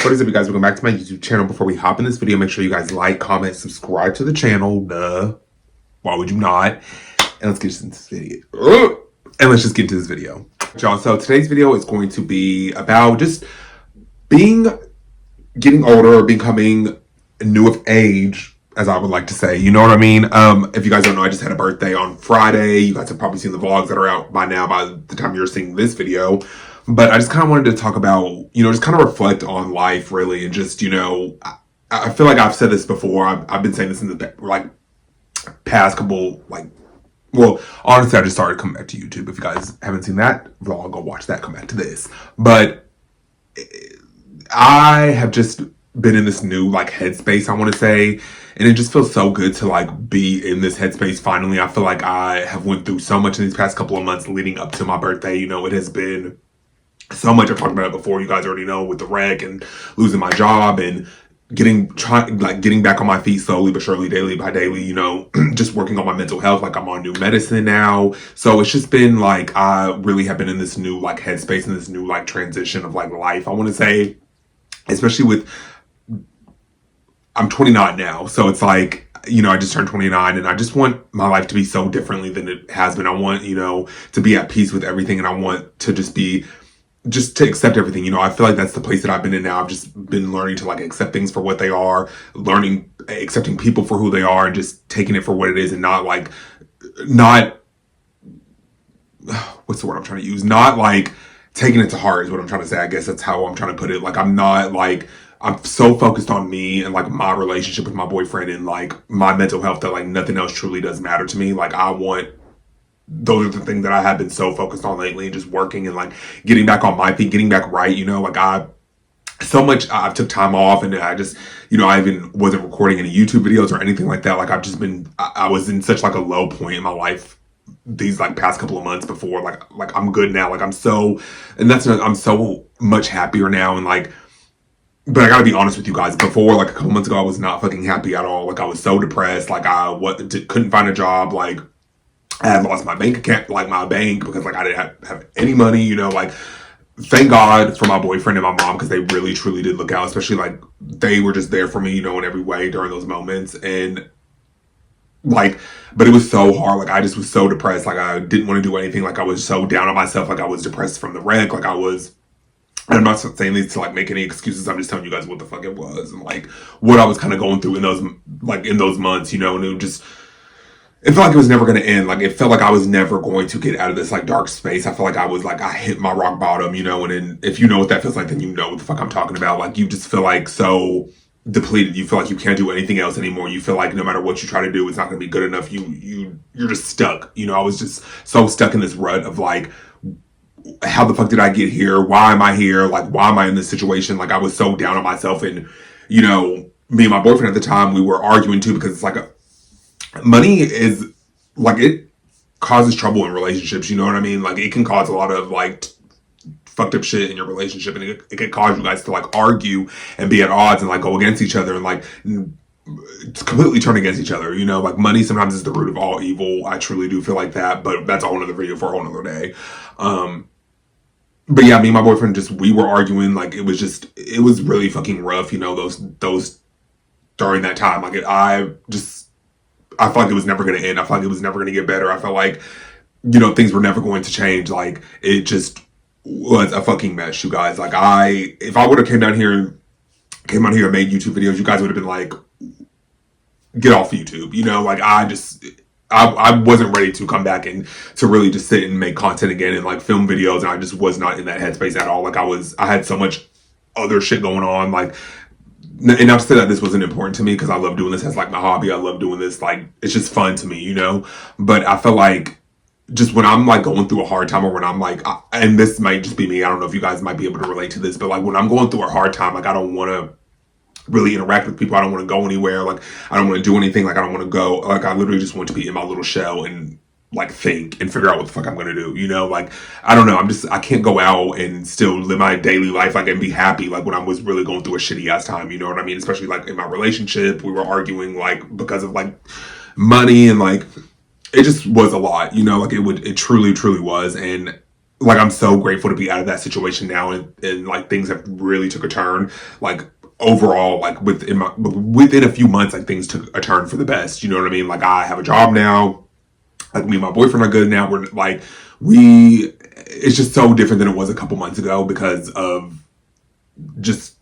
What is up, you guys? Welcome back to my YouTube channel. Before we hop in this video, make sure you guys like, comment, subscribe to the channel. Duh. Why would you not? And let's get into this video. And let's just get into this video. Y'all, so today's video is going to be about just getting older, becoming new of age, as I would like to say. You know what I mean? If you guys don't know, I just had a birthday on Friday. You guys have probably seen the vlogs that are out by now by the time you're seeing this video. But I just kind of wanted to talk about, just kind of reflect on life, really. And just, I feel like I've said this before. I've been saying this in the, past couple, well, honestly, I just started coming back to YouTube. If you guys haven't seen that vlog, go watch that, come back to this. But I have just been in this new, headspace, I want to say. And it just feels so good to, be in this headspace finally. I feel like I have went through so much in these past couple of months leading up to my birthday. It has been so much. I've talked about it before. You guys already know, with the wreck and losing my job and getting back on my feet slowly but surely, daily by daily, just working on my mental health. I'm on new medicine now. So it's just been I really have been in this new headspace and this new transition of life, I want to say, especially with, I'm 29 now. So it's I just turned 29 and I just want my life to be so differently than it has been. I want, to be at peace with everything, and I want to just to accept everything. I feel like that's the place that I've been in now. I've just been learning to accept things for what they are, accepting people for who they are, and just taking it for what it is, and not what's the word I'm trying to use? Not taking it to heart is what I'm trying to say. I guess that's how I'm trying to put it. I'm not I'm so focused on me and my relationship with my boyfriend and my mental health that nothing else truly does matter to me. Those are the things that I have been so focused on lately, and just working and getting back on my feet, getting back right. I've took time off, and I just, I even wasn't recording any YouTube videos or anything like that. I've just been, I was in such a low point in my life these past couple of months before, I'm good now. I'm so much happier now. And but I gotta be honest with you guys, before, a couple months ago, I was not fucking happy at all. I was so depressed. Couldn't find a job. I had lost my bank account, my bank, because I didn't have any money, Thank God for my boyfriend and my mom, because they really truly did look out, especially they were just there for me, in every way during those moments. And but it was so hard. I just was so depressed. I didn't want to do anything. I was so down on myself. I was depressed from the wreck. And I'm not saying this to make any excuses. I'm just telling you guys what the fuck it was, and what I was kind of going through in those months, and it just, it felt it was never going to end. It felt I was never going to get out of this dark space. I felt I was I hit my rock bottom, and then if you know what that feels like, then you know what the fuck I'm talking about. You just feel so depleted. You feel you can't do anything else anymore. You feel no matter what you try to do, it's not going to be good enough. You're just stuck. I was just so stuck in this rut of how the fuck did I get here? Why am I here? Why am I in this situation? I was so down on myself. And me and my boyfriend at the time, we were arguing too, because it's money is it causes trouble in relationships. You know what I mean? It can cause a lot of fucked up shit in your relationship, and it can cause you guys to argue and be at odds and go against each other, and completely turn against each other. Money sometimes is the root of all evil. I truly do feel that, but that's a whole nother video for a whole nother day. But yeah, me and my boyfriend we were arguing. It was really fucking rough. Those during that time, I felt it was never going to end. I felt it was never going to get better. I felt things were never going to change. It just was a fucking mess, you guys. If I would have came out here and made YouTube videos, you guys would have been get off YouTube. I wasn't ready to come back and to really just sit and make content again and film videos. And I just was not in that headspace at all. I had so much other shit going on. And I've said that this wasn't important to me, because I love doing this as my hobby. I love doing this. It's just fun to me, but I feel just when I'm going through a hard time, or when I'm and this might just be me, I don't know if you guys might be able to relate to this, but when I'm going through a hard time, I don't want to really interact with people. I don't want to go anywhere. I don't want to do anything. I don't want to go. I literally just want to be in my little shell and think and figure out what the fuck I'm going to do. I don't know. I can't go out and still live my daily life and be happy when I was really going through a shitty ass time. You know what I mean? Especially in my relationship, we were arguing because of money, and it just was a lot. It truly was. And like I'm so grateful to be out of that situation now, and like things have really took a turn. Like overall, like within a few months, like things took a turn for the best. You know what I mean? Like I have a job now. Like me and my boyfriend are good now. We're like we. It's just so different than it was a couple months ago because of just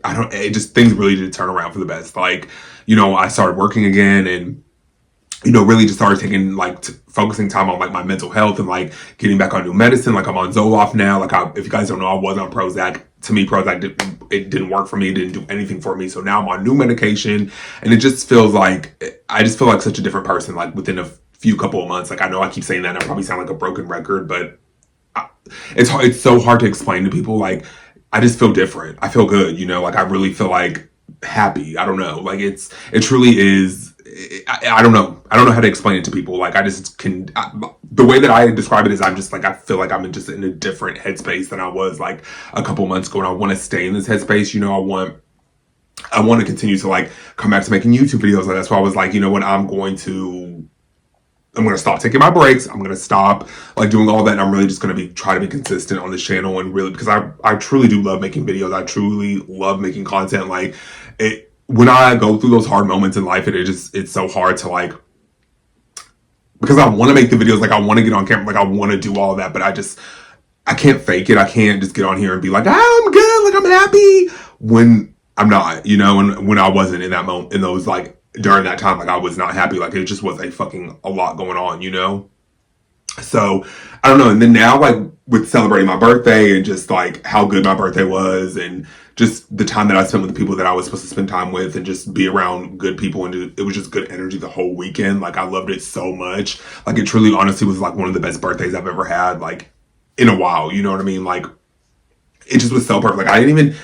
I don't. It just things really did turn around for the best. Like I started working again and really just started taking like focusing time on like my mental health and like getting back on new medicine. Like I'm on Zoloft now. Like if you guys don't know, I was on Prozac. To me, Prozac it didn't work for me. It didn't do anything for me. So now I'm on new medication, and it just feels like I just feel like such a different person. Like within a few couple of months. Like I know I keep saying that, and I probably sound like a broken record, but it's hard. It's so hard to explain to people. Like I just feel different. I feel good. Like I really feel like happy. I don't know. Like it truly is. I don't know. I don't know how to explain it to people. Like I just can. The way that I describe it is, I'm just like I feel like I'm just in a different headspace than I was like a couple months ago, and I want to stay in this headspace. I want to continue to like come back to making YouTube videos. Like that's why I was like, what, I'm going to stop taking my breaks. I'm going to stop like doing all that. And I'm really just going to try to be consistent on this channel and really, because I truly do love making videos. I truly love making content. Like when I go through those hard moments in life, it's so hard to like, because I want to make the videos. Like I want to get on camera. Like I want to do all of that, but I can't fake it. I can't just get on here and be like, I'm good. Like I'm happy when I'm not, and when I wasn't in that moment, in those like, during that time, like I was not happy. Like it just was a lot going on. So I don't know. And then now, like with celebrating my birthday and just like how good my birthday was, and just the time that I spent with the people that I was supposed to spend time with, and just be around good people, and it was just good energy the whole weekend. Like I loved it so much. Like it truly, honestly, was like one of the best birthdays I've ever had. Like in a while, you know what I mean? Like it just was so perfect. Like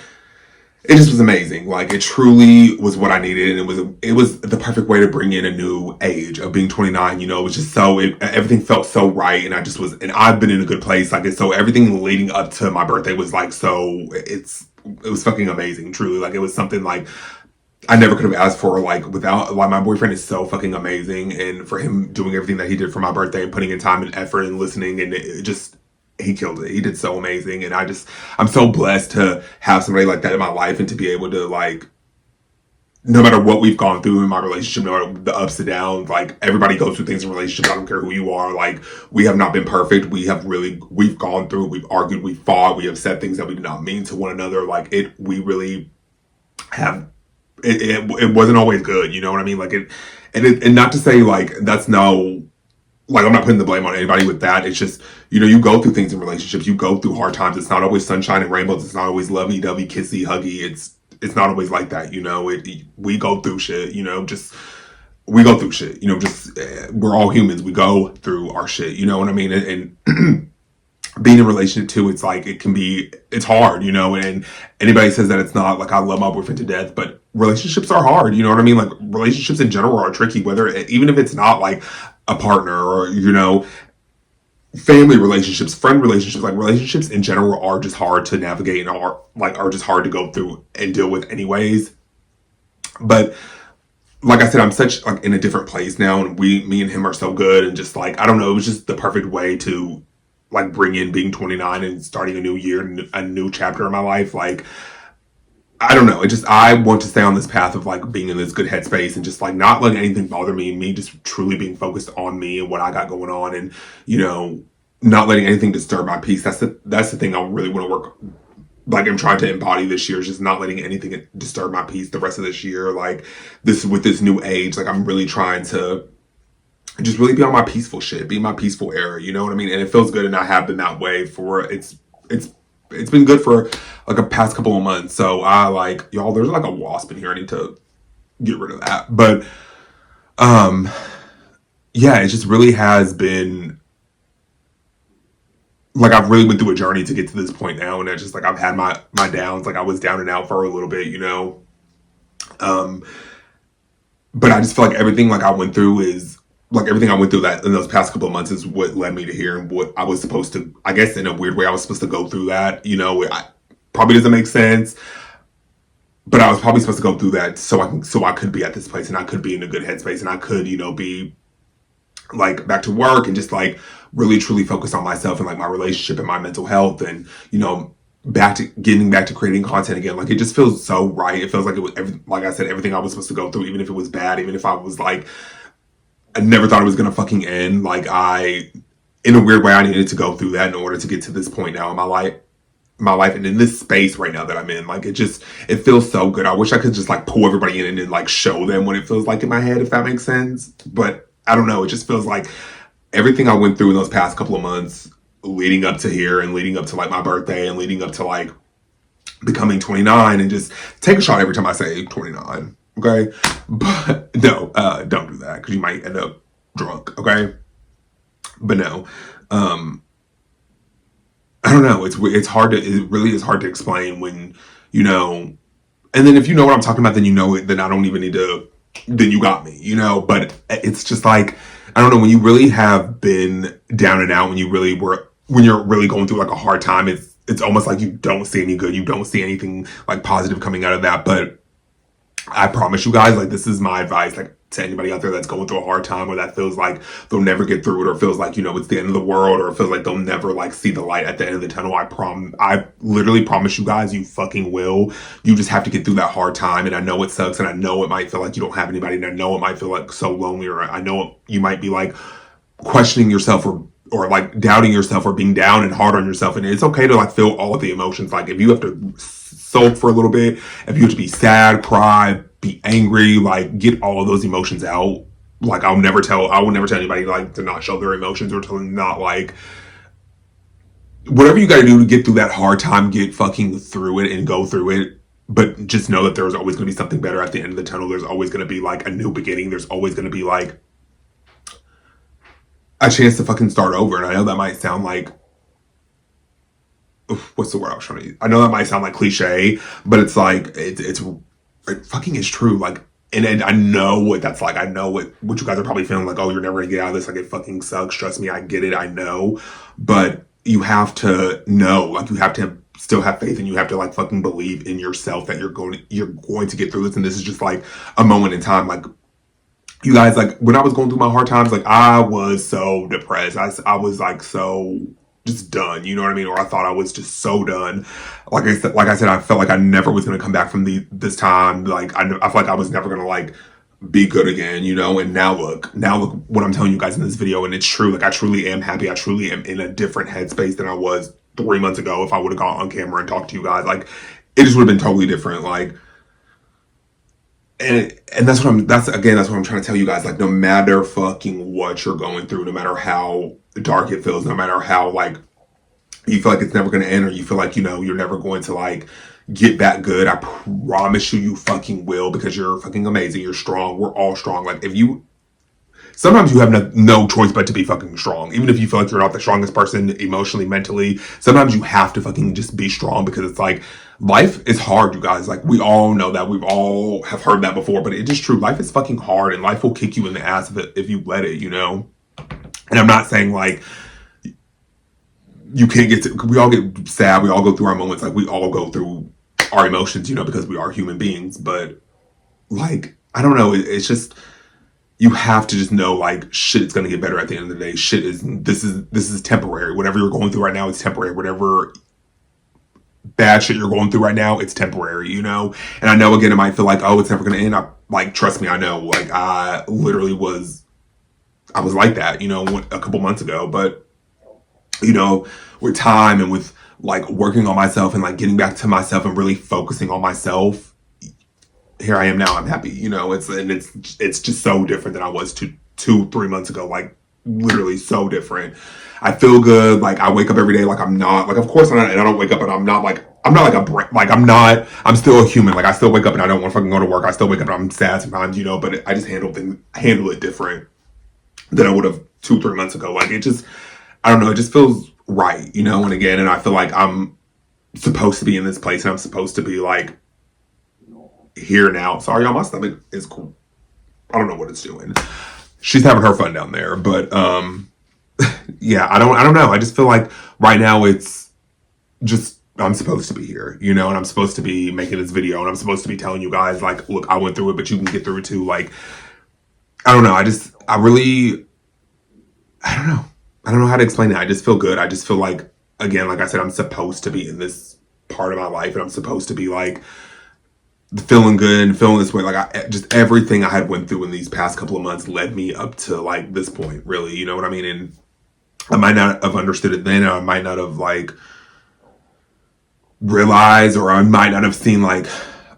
it just was amazing. Like it truly was what I needed, and it was the perfect way to bring in a new age of being 29. It was just everything felt so right, and and I've been in a good place. Like so everything leading up to my birthday was like it was fucking amazing. Truly, like it was something like I never could have asked for. Like without like my boyfriend is so fucking amazing, and for him doing everything that he did for my birthday and putting in time and effort and listening, and it just he killed it. He did so amazing. And I'm so blessed to have somebody like that in my life, and to be able to like, no matter what we've gone through in my relationship, no matter the ups and downs, like everybody goes through things in relationships. I don't care who you are. Like we have not been perfect. We've gone through, we've argued, we've fought, we have said things that we did not mean to one another. Like we really have, it wasn't always good. You know what I mean? Like and not to say like, that's no, like I'm not putting the blame on anybody with that. It's just, you go through things in relationships. You go through hard times. It's not always sunshine and rainbows. It's not always lovey-dovey, kissy, huggy. It's not always like that. We go through shit. Just we go through shit. Just we're all humans. We go through our shit. You know what I mean? And being in a relationship too, it's like it's hard. And anybody says that it's not, like I love my boyfriend to death, but relationships are hard. You know what I mean? Like relationships in general are tricky. Even if it's not like a partner or family relationships, friend relationships, like relationships in general are just hard to navigate and are just hard to go through and deal with anyways. But like I said, I'm such like in a different place now, and me and him are so good, and just like I don't know, it was just the perfect way to like bring in being 29 and starting a new year, a new chapter in my life. Like I don't know. I want to stay on this path of like being in this good headspace and just like not letting anything bother me, and me just truly being focused on me and what I got going on, and not letting anything disturb my peace. That's the thing I really want to work. Like I'm trying to embody this year is just not letting anything disturb my peace the rest of this year. Like with this new age, like I'm really trying to just really be on my peaceful shit, be in my peaceful era. You know what I mean? And it feels good, and I have been that way it's been good for like a past couple of months. So I like, y'all, there's like a wasp in here. I need to get rid of that. But yeah, it just really has been like I've really went through a journey to get to this point now, and it's just like I've had my downs. Like I was down and out for a little bit, but I just feel like everything like I went through is like everything I went through that in those past couple of months is what led me to here, and what I was supposed to, I guess in a weird way, I was supposed to go through that. Probably doesn't make sense, but I was probably supposed to go through that so I could be at this place, and I could be in a good headspace, and I could, be like back to work and just like really truly focus on myself and like my relationship and my mental health and, you know, getting back to creating content again. Like it just feels so right. It feels like it was like I said, everything I was supposed to go through, even if it was bad, even if I was like, I never thought it was gonna fucking end. Like in a weird way, I needed to go through that in order to get to this point now in my life and in this space right now that I'm in. Like it feels so good. I wish I could just like pull everybody in and then like show them what it feels like in my head, if that makes sense. But I don't know. It just feels like everything I went through in those past couple of months leading up to here and leading up to like my birthday and leading up to like becoming 29, and just take a shot every time I say 29. Okay. But no, don't do that because you might end up drunk. Okay. But no, I don't know. It's hard to, it really is hard to explain when, you know, and then if you know what I'm talking about, then you know it, then I don't even need to, then you got me, you know, but it's just like, I don't know, when you really have been down and out, when you're really going through like a hard time, it's almost like you don't see any good. You don't see anything like positive coming out of that. But I promise you guys, like this is my advice, like to anybody out there that's going through a hard time or that feels like they'll never get through it or feels like, you know, it's the end of the world or it feels like they'll never like see the light at the end of the tunnel. I literally promise you guys, you fucking will. You just have to get through that hard time. And I know it sucks and I know it might feel like you don't have anybody and I know it might feel like so lonely, or I know you might be like questioning yourself or like doubting yourself or being down and hard on yourself. And it's okay to like feel all of the emotions. Like if you have to sulk for a little bit, if you have to be sad, cry, be angry, like get all of those emotions out. Like I will never tell anybody like to not show their emotions or to not like, whatever you got to do to get through that hard time, get fucking through it and go through it. But just know that there's always going to be something better at the end of the tunnel. There's always going to be like a new beginning. There's always going to be like a chance to fucking start over. And I know that might sound like, what's the word I was trying to use? I know that might sound like cliche, but it's like, it fucking is true. Like, and I know what that's like. I know what you guys are probably feeling like, oh, you're never gonna get out of this. Like, it fucking sucks. Trust me, I get it. I know. But you have to know, like, you have to still have faith and you have to like fucking believe in yourself that you're going to get through this. And this is just like a moment in time. Like, you guys, like when I was going through my hard times, like I was so depressed. I was like so just done, you know what I mean? Or I thought I was just so done. Like I said, I felt like I never was gonna come back from this time. Like I felt like I was never gonna like be good again, you know. And now look what I'm telling you guys in this video, and it's true. Like I truly am happy. I truly am in a different headspace than I was 3 months ago. If I would have gone on camera and talked to you guys, like it just would have been totally different. Like. And that's what I'm trying to tell you guys. Like, no matter fucking what you're going through, no matter how dark it feels, no matter how like you feel like it's never going to end, or you feel like, you know, you're never going to like get back good, I promise you fucking will, because you're fucking amazing. You're strong. We're all strong. Like sometimes you have no choice but to be fucking strong. Even if you feel like you're not the strongest person emotionally, mentally, sometimes you have to fucking just be strong, because it's like, life is hard, you guys. Like, we all know that. We've all have heard that before, but it's just true. Life is fucking hard, and life will kick you in the ass if you let it, you know? And I'm not saying, like, you can't we all get sad. We all go through our moments. Like, we all go through our emotions, you know, because we are human beings. But, like, I don't know. It's just, you have to just know, like, shit, it's going to get better at the end of the day. This is temporary. Whatever you're going through right now is temporary. Whatever bad shit you're going through right now, it's temporary, you know? And I know, again, it might feel like, oh, it's never gonna end. Like, trust me, I know. Like, I was like that, you know, a couple months ago. But, you know, with time and with like working on myself and like getting back to myself and really focusing on myself, here I am now. I'm happy, you know. It's just so different than I was 3 months ago. Like, literally so different. I feel good. Like, I wake up every day like I'm not, like, of course I'm not, and I don't wake up and I'm not like I'm still a human. Like, I still wake up and I don't want to fucking go to work. I still wake up and I'm sad sometimes, you know, but I just handle it different than I would have 2-3 months ago. Like, I don't know, it just feels right, you know. And again, and I feel like I'm supposed to be in this place and I'm supposed to be like here now. Sorry, y'all, my stomach is cool. I don't know what it's doing. She's having her fun down there, but yeah, I don't know. I just feel like right now it's just, I'm supposed to be here, you know, and I'm supposed to be making this video, and I'm supposed to be telling you guys, like, look, I went through it, but you can get through it too. Like, I don't know. I really I don't know. I don't know how to explain it. I just feel good. I just feel like, again, like I said, I'm supposed to be in this part of my life, and I'm supposed to be like feeling good and feeling this way. Like I just everything I had went through in these past couple of months led me up to like this point, really. You know what I mean? And I might not have understood it then, or I might not have like realized, or I might not have seen like,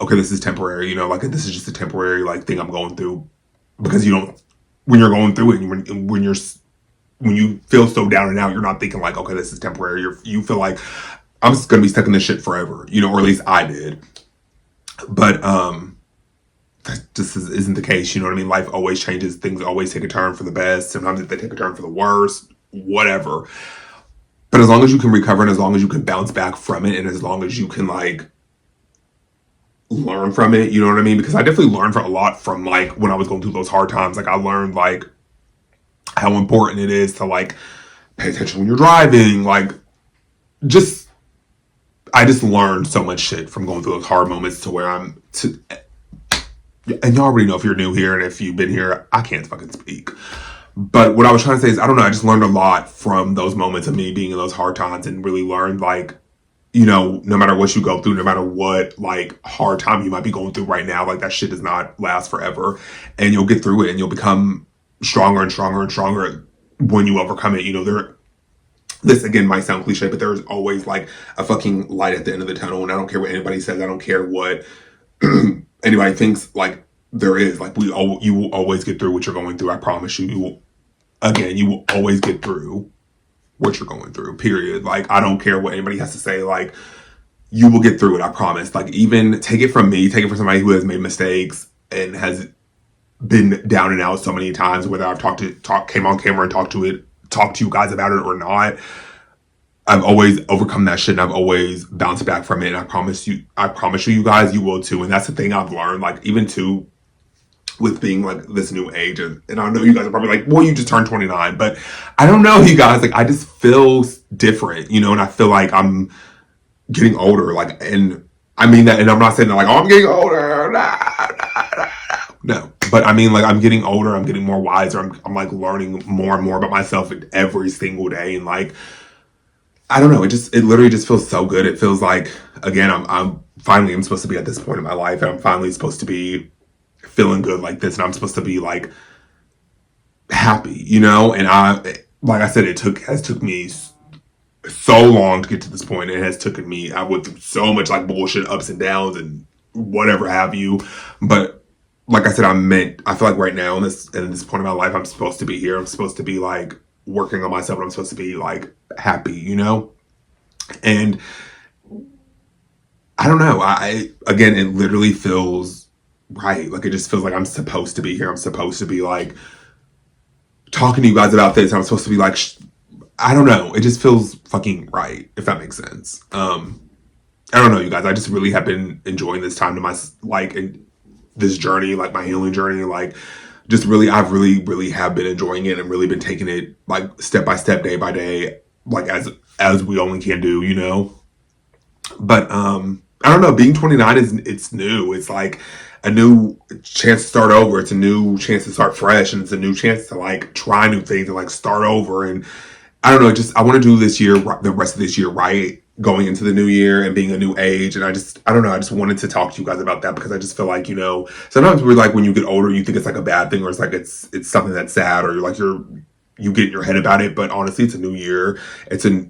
okay, this is temporary, you know, like this is just a temporary like thing I'm going through, because you don't, when you're going through it, and when you feel so down and out, you're not thinking like, okay, this is temporary. You feel like I'm just gonna be stuck in this shit forever, you know, or at least I did. But that just isn't the case. You know what I mean? Life always changes. Things always take a turn for the best. Sometimes they take a turn for the worst. Whatever. But as long as you can recover, and as long as you can bounce back from it, and as long as you can like learn from it, you know what I mean? Because I definitely learned a lot from like when I was going through those hard times. Like I learned like how important it is to like pay attention when you're driving. Like just I just learned so much shit from going through those hard moments to where and y'all already know if you're new here and if you've been here, I can't fucking speak. But what I was trying to say is, I don't know, I just learned a lot from those moments of me being in those hard times, and really learned like, you know, no matter what you go through, no matter what like hard time you might be going through right now, like that shit does not last forever, and you'll get through it, and you'll become stronger and stronger and stronger when you overcome it. You know, this again might sound cliche, but there's always like a fucking light at the end of the tunnel, and I don't care what anybody says, I don't care what anybody thinks, like there is, like you will always get through what you're going through. I promise you, you will always get through what you're going through, period. Like I don't care what anybody has to say, like you will get through it, I promise. Like even take it from me, take it from somebody who has made mistakes and has been down and out so many times, whether I've came on camera and talked to you guys about it or not. I've always overcome that shit, and I've always bounced back from it. And I promise you guys, you will too. And that's the thing I've learned, like even too, with being like this new age. And I know you guys are probably like, well, you just turned 29, but I don't know, you guys, like I just feel different, you know, and I feel like I'm getting older. Like, and I mean that, and I'm not saying that like, oh, I'm getting older. No, but I mean like I'm getting older, I'm getting more wiser. I'm like learning more and more about myself every single day. And like, I don't know, it literally just feels so good. It feels like, again, I'm supposed to be at this point in my life, and I'm finally supposed to be feeling good like this, and I'm supposed to be like happy, you know. And like I said, it has took me so long to get to this point. It has taken me, I went through so much like bullshit, ups and downs and whatever have you. But like I said, I feel like right now in this point in my life, I'm supposed to be here. I'm supposed to be like working on myself, and I'm supposed to be like happy, you know. And I don't know, again, it literally feels right. Like it just feels like I'm supposed to be here. I'm supposed to be like talking to you guys about this. I'm supposed to be like, I don't know. It just feels fucking right, if that makes sense. I don't know, you guys. I just really have been enjoying this time to in this journey, like my healing journey. Like, just really, I've really have been enjoying it, and really been taking it like step by step, day by day, like as we only can do, you know. But I don't know. Being 29 it's new. It's like a new chance to start over. It's a new chance to start fresh, and it's a new chance to like try new things and like start over. And I don't know. I want to do the rest of this year right, going into the new year and being a new age. And I don't know. I just wanted to talk to you guys about that, because I just feel like, you know, sometimes we're like, when you get older, you think it's like a bad thing, or it's like it's something that's sad, or you're like you get in your head about it. But honestly, it's a new year.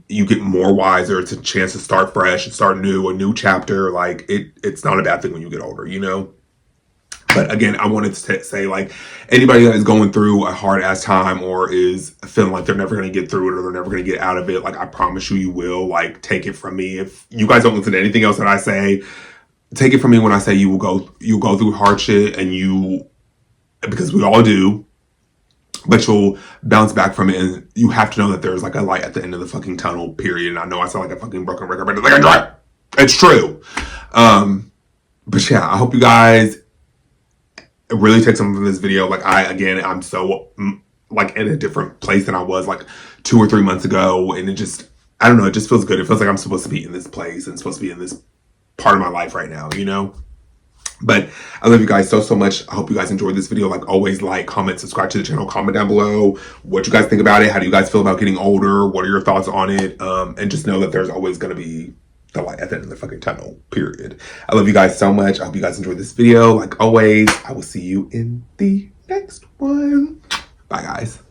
You get more wiser. It's a chance to start fresh and start new, a new chapter. Like it's not a bad thing when you get older, you know. But again, I wanted to say, like, anybody that is going through a hard ass time, or is feeling like they're never going to get through it, or they're never going to get out of it, like, I promise you will. Like, take it from me. If you guys don't listen to anything else that I say, take it from me when I say you'll go through hard shit, because we all do, but you'll bounce back from it. And you have to know that there's like a light at the end of the fucking tunnel, period. And I know I sound like a fucking broken record, but it's like it's true. But yeah, I hope you guys really take something from this video. Like I'm so like in a different place than I was like 2 or 3 months ago. And I don't know, it just feels good. It feels like I'm supposed to be in this place and supposed to be in this part of my life right now, you know? But I love you guys so much. I hope you guys enjoyed this video. Like always, like, comment, subscribe to the channel, comment down below what you guys think about it. How do you guys feel about getting older? What are your thoughts on it? And just know that there's always going to be the light at the end of the fucking tunnel, period. I love you guys so much. I hope you guys enjoyed this video. Like always, I will see you in the next one. Bye, guys.